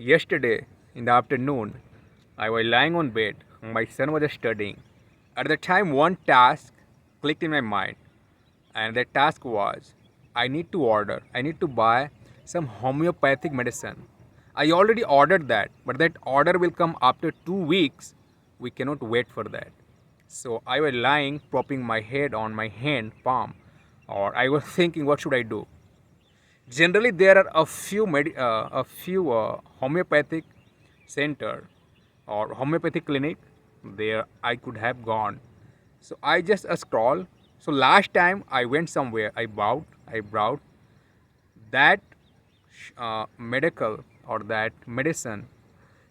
Yesterday in the afternoon, I was lying on bed. My son was studying. At the time, one task clicked in my mind, and that task was I need to buy some homeopathic medicine. I already ordered that, but that order will come after 2 weeks. We cannot wait for that. So I was lying, propping my head on my hand palm, or I was thinking, what should I do? Generally, there are a few homeopathic center or homeopathic clinic there I could have gone. So I just scroll. So last time I went somewhere, I browsed that medical or that medicine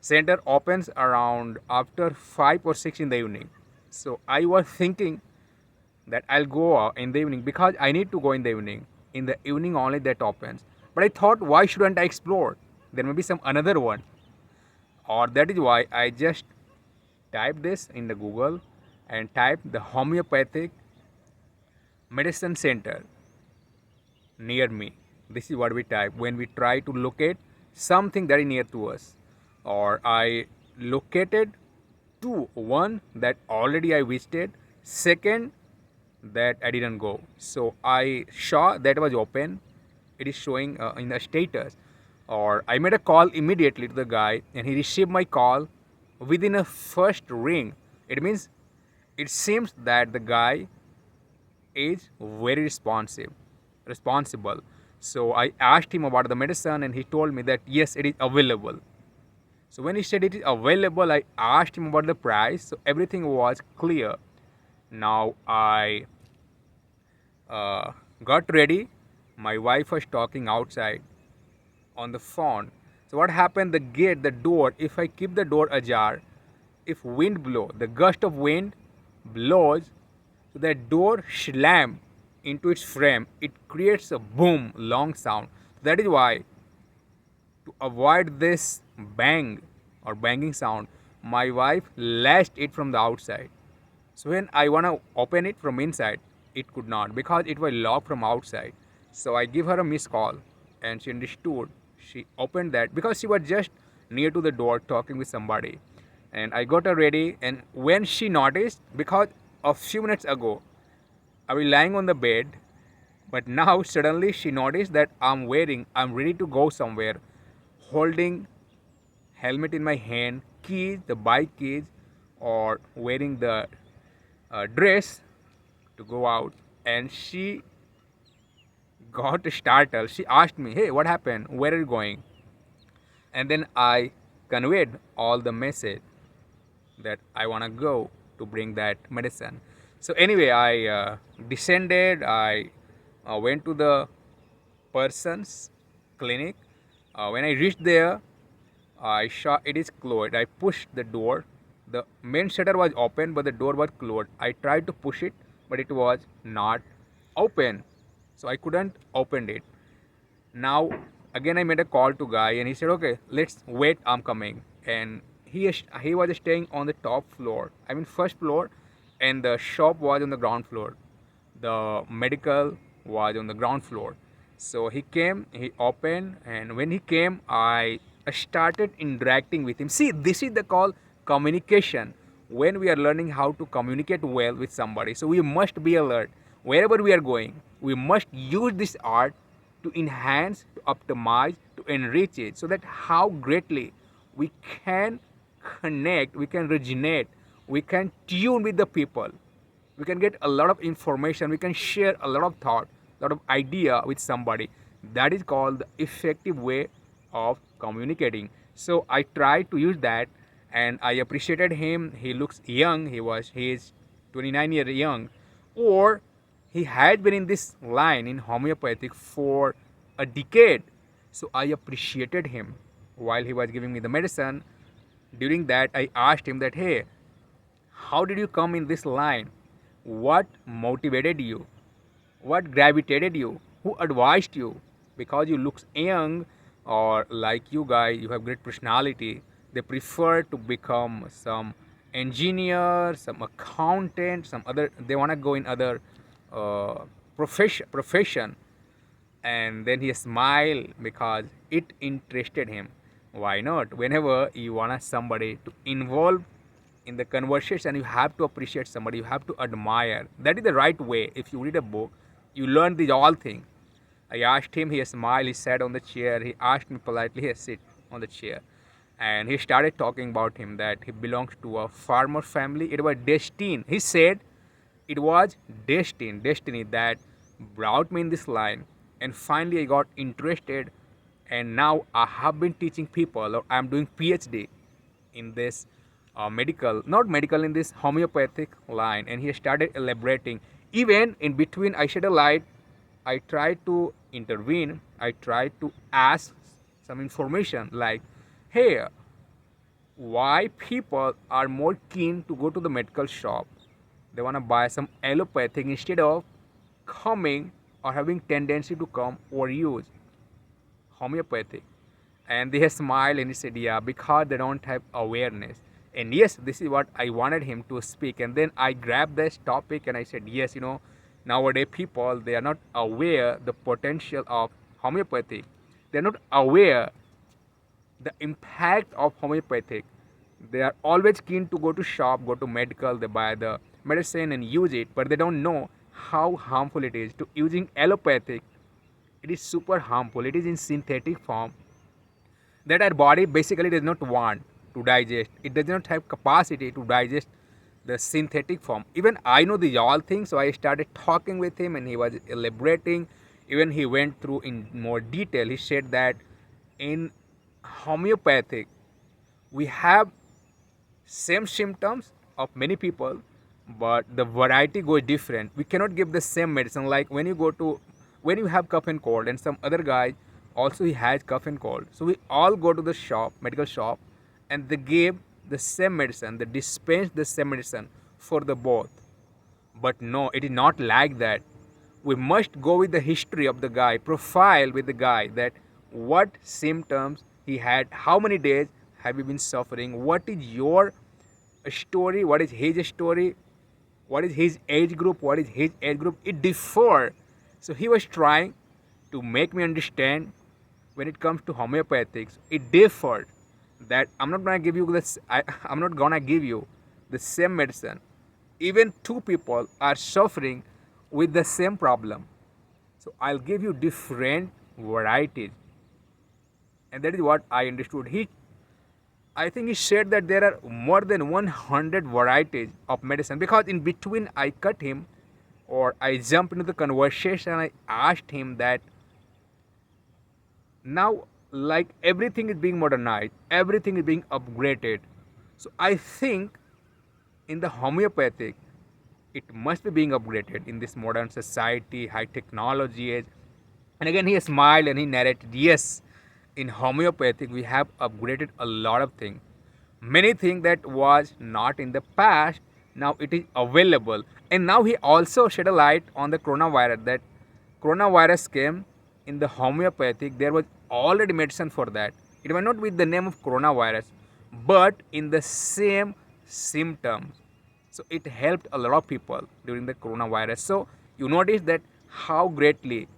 center opens around after 5 or 6 in the evening. So I was thinking that I'll go in the evening because I need to go in the evening. In the evening only that opens. But I thought, why shouldn't I explore? There may be some another one. Or that is why I just type this in the Google and type the homeopathic medicine center near me. This is what we type when we try to locate something very near to us. Or I located two. One that already I visited. Second that I didn't go. So I saw that was open. It is showing in the status. Or I made a call immediately to the guy and he received my call within a first ring. It means it seems that the guy is very responsible. So I asked him about the medicine and he told me that yes, it is available. So when he said it is available, I asked him about the price. So everything was clear. Now I got ready. My wife was talking outside on the phone. So what happened? The gate, the door. If I keep the door ajar, if wind blow, the gust of wind blows, so that door slam into its frame. It creates a boom, long sound. That is why to avoid this bang or banging sound, my wife latched it from the outside. So when I wanna open it from inside, it could not because it was locked from outside. So I give her a missed call and she understood. She opened that because she was just near to the door talking with somebody. And I got her ready and when she noticed, because a few minutes ago I was lying on the bed, but now suddenly she noticed that I'm ready to go somewhere, holding helmet in my hand, keys, the bike keys, or wearing the dress to go out. And she got startled. She asked me, "Hey, what happened? Where are you going?" And then I conveyed all the message that I want to go to bring that medicine. So anyway, I descended. I went to the person's clinic. When I reached there, I saw it is closed. I pushed the door. The main shutter was open, but the door was closed. I tried to push it, but it was not open. So I couldn't open it. Now again I made a call to guy and he said, okay, let's wait, I'm coming. And he was staying on the top floor. I mean first floor, and the shop was on the ground floor. The medical was on the ground floor. So he came, he opened, and when he came, I started interacting with him. See, this is the call communication. When we are learning how to communicate well with somebody, so we must be alert. Wherever we are going, we must use this art to enhance, to optimize, to enrich it, so that how greatly we can connect, we can resonate, we can tune with the people, we can get a lot of information, we can share a lot of thought, a lot of idea with somebody. That is called the effective way of communicating. So I tried to use that and I appreciated him. He looks young. He is 29 years young, or he had been in this line in homeopathic for a decade. So I appreciated him while he was giving me the medicine. During that, I asked him that, hey, how did you come in this line? What motivated you? What gravitated you? Who advised you? Because you look young, or like you guys, you have great personality. They prefer to become some engineer, some accountant, some other. They want to go in other profession. And then he smiled because it interested him. Why not? Whenever you want somebody to involve in the conversation, you have to appreciate somebody, you have to admire. That is the right way. If you read a book, you learn these all things. I asked him, he smiled, he sat on the chair, he asked me politely, he sit on the chair. And he started talking about him that he belongs to a farmer family. It was destiny. He said it was destiny that brought me in this line. And finally I got interested, and now I have been teaching people, or I'm doing PhD in this medical, not medical, in this homeopathic line. And he started elaborating. Even in between I shed a light, I tried to intervene, I tried to ask some information like, hey, why people are more keen to go to the medical shop, they want to buy some allopathic instead of coming or having tendency to come or use homeopathic. And they smiled and he said, yeah, because they don't have awareness. And yes, this is what I wanted him to speak. And then I grabbed this topic and I said, yes, nowadays people, they are not aware the potential of homeopathy. They're not aware the impact of homeopathic. They are always keen to go to shop, go to medical, they buy the medicine and use it, but they don't know how harmful it is to using allopathic. It is super harmful. It is in synthetic form that our body basically does not want to digest. It does not have capacity to digest the synthetic form. Even I know these all things, so I started talking with him and he was elaborating. Even he went through in more detail. He said that in homeopathic we have same symptoms of many people, but the variety goes different. We cannot give the same medicine. Like when you have cough and cold, and some other guy also he has cough and cold, so we all go to the shop, medical shop, and they give the same medicine, they dispense the same medicine for the both. But no, it is not like that. We must go with the history of the guy, profile with the guy, that what symptoms he had, how many days have you been suffering, what is your story, what is his story, what is his age group, what is his age group. It differ. So he was trying to make me understand when it comes to homeopathics, it differed. That I'm not gonna give you this. I'm not gonna give you the same medicine. Even two people are suffering with the same problem, so I'll give you different varieties. And that is what I understood. I think he said that there are more than 100 varieties of medicine, because in between I cut him, or I jumped into the conversation. I asked him that now, like, everything is being modernized, everything is being upgraded. So I think in the homeopathic, it must be being upgraded in this modern society, high technology age. And again, he smiled and he narrated, yes, in homeopathic, we have upgraded a lot of things. Many things that was not in the past, now it is available. And now he also shed a light on the coronavirus, that coronavirus came in the homeopathic. There was already medicine for that. It was not with the name of coronavirus, but in the same symptoms. So it helped a lot of people during the coronavirus. So you notice that how greatly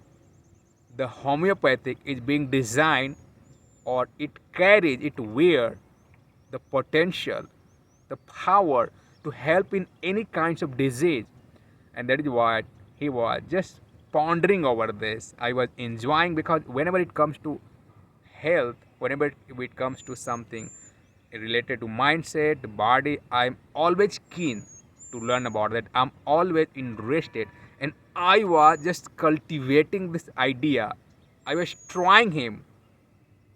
the homeopathic is being designed, or it carries, it wears the potential, the power to help in any kinds of disease. And that is what he was just pondering over this. I was enjoying, because whenever it comes to health, whenever it comes to something related to mindset, body, I'm always keen to learn about that. I'm always interested, and I was just cultivating this idea. I was trying him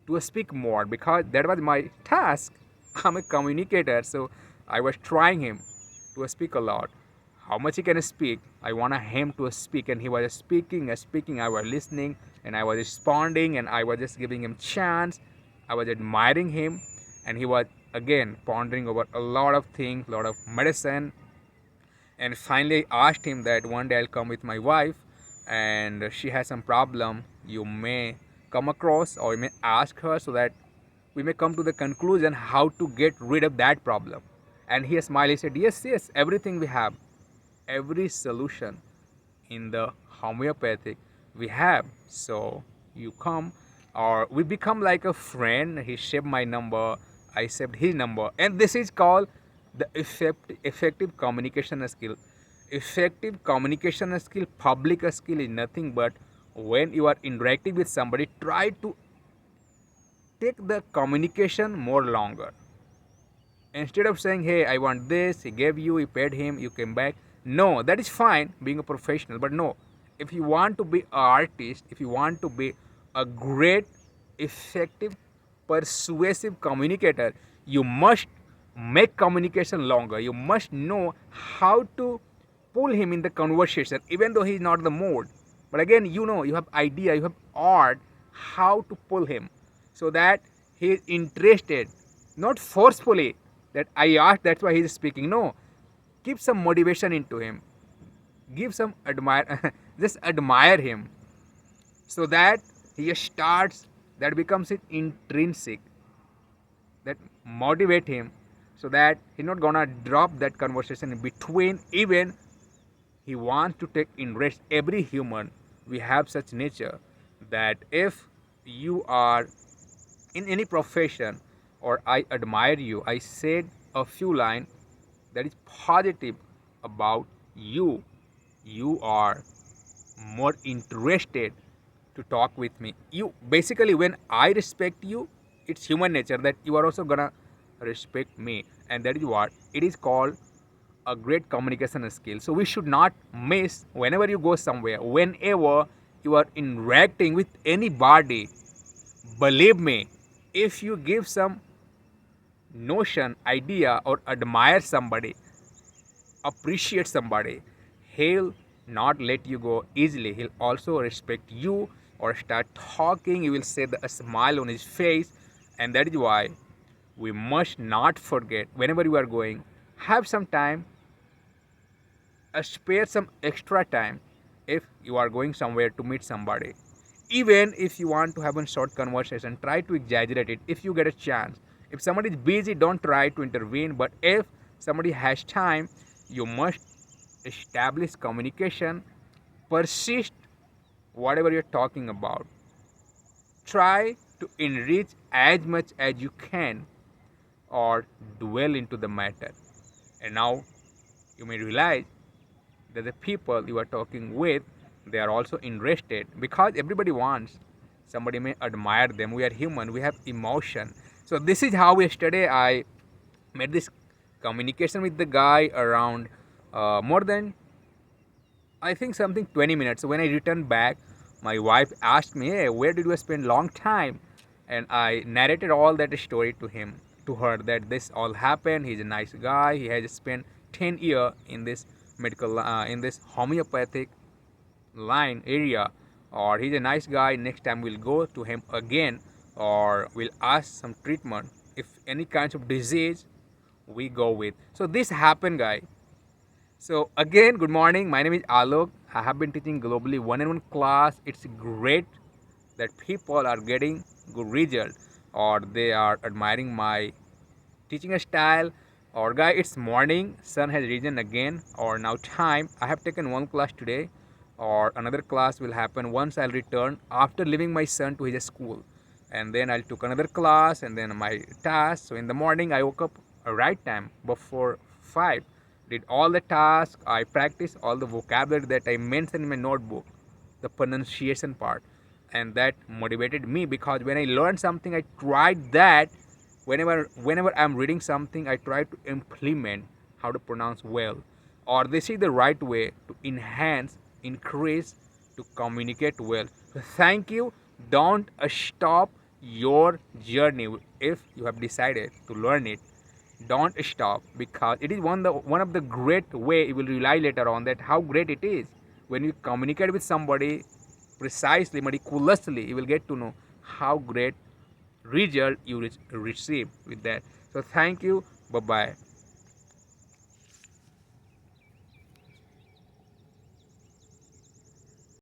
to speak more, because that was my task. I'm a communicator, so I was trying him to speak a lot. How much he can speak, I want him to speak, and he was speaking. I was listening, and I was responding, and I was just giving him chance. I was admiring him, and he was again pondering over a lot of things, a lot of medicine. And finally I asked him that one day I'll come with my wife, and she has some problem. You may come across, or you may ask her, so that we may come to the conclusion how to get rid of that problem. And he smiled. He said, yes, everything we have, every solution in the homeopathic we have. So you come, or we become like a friend. He saved my number, I saved his number, and this is called the effective communication skill. Effective communication skill, public skill is nothing but when you are interacting with somebody, try to take the communication more longer. Instead of saying, hey, I want this, he gave you, you paid him, you came back. No, that is fine being a professional, but no. If you want to be an artist, if you want to be a great, effective, persuasive communicator, you must make communication longer. You must know how to pull him in the conversation, even though he is not in the mood. But again, you know, you have idea, you have art, how to pull him so that he is interested, not forcefully that I asked, that's why he is speaking. No, keep some motivation into him, give some admire, just admire him, so that he starts, that becomes it intrinsic, that motivate him, so that he's not gonna drop that conversation in between. Even he wants to take interest. Every human, we have such nature that if you are in any profession or I admire you, I said a few lines that is positive about you, you are more interested to talk with me. You basically, when I respect you, it's human nature that you are also gonna respect me, and that is what it is called a great communication skill. So we should not miss whenever you go somewhere, whenever you are interacting with anybody. Believe me, if you give some notion, idea, or admire somebody, appreciate somebody, he'll not let you go easily. He'll also respect you or start talking. You will see a smile on his face, and that is why we must not forget whenever you are going, have some time, spare some extra time if you are going somewhere to meet somebody. Even if you want to have a short conversation, try to exaggerate it if you get a chance. If somebody is busy, don't try to intervene. But if somebody has time, you must establish communication, persist whatever you're talking about. Try to enrich as much as you can or dwell into the matter. And now you may realize that the people you are talking with, they are also interested, because everybody wants somebody may admire them. We are human, we have emotion. So this is how yesterday I made this communication with the guy around more than, I think, something 20 minutes. So when I returned back, my wife asked me, hey, where did you spend long time? And I narrated all that story to her, that this all happened. He's a nice guy. He has spent 10 years in this medical, in this homeopathic line area, or he's a nice guy. Next time we'll go to him again, or we'll ask some treatment. If any kinds of disease, we go with. So this happened, guy. So again, good morning. My name is Alok. I have been teaching globally one-on-one class. It's great that people are getting good result, or they are admiring my teaching style. Or guy, it's morning, sun has risen again, or now time. I have taken one class today, or another class will happen once I'll return after leaving my son to his school, and then I'll took another class and then my task. So in the morning I woke up a right time before 5, did all the tasks, I practiced all the vocabulary that I mentioned in my notebook, the pronunciation part, and that motivated me, because when I learned something, I tried that. Whenever I'm reading something, I try to implement how to pronounce well, or this is the right way to enhance, increase, to communicate well. So thank you. Don't stop your journey. If you have decided to learn it, don't stop, because it is one of the great way you will realize later on that how great it is. When you communicate with somebody precisely, meticulously, you will get to know how great result you receive with that. So thank you. Bye bye.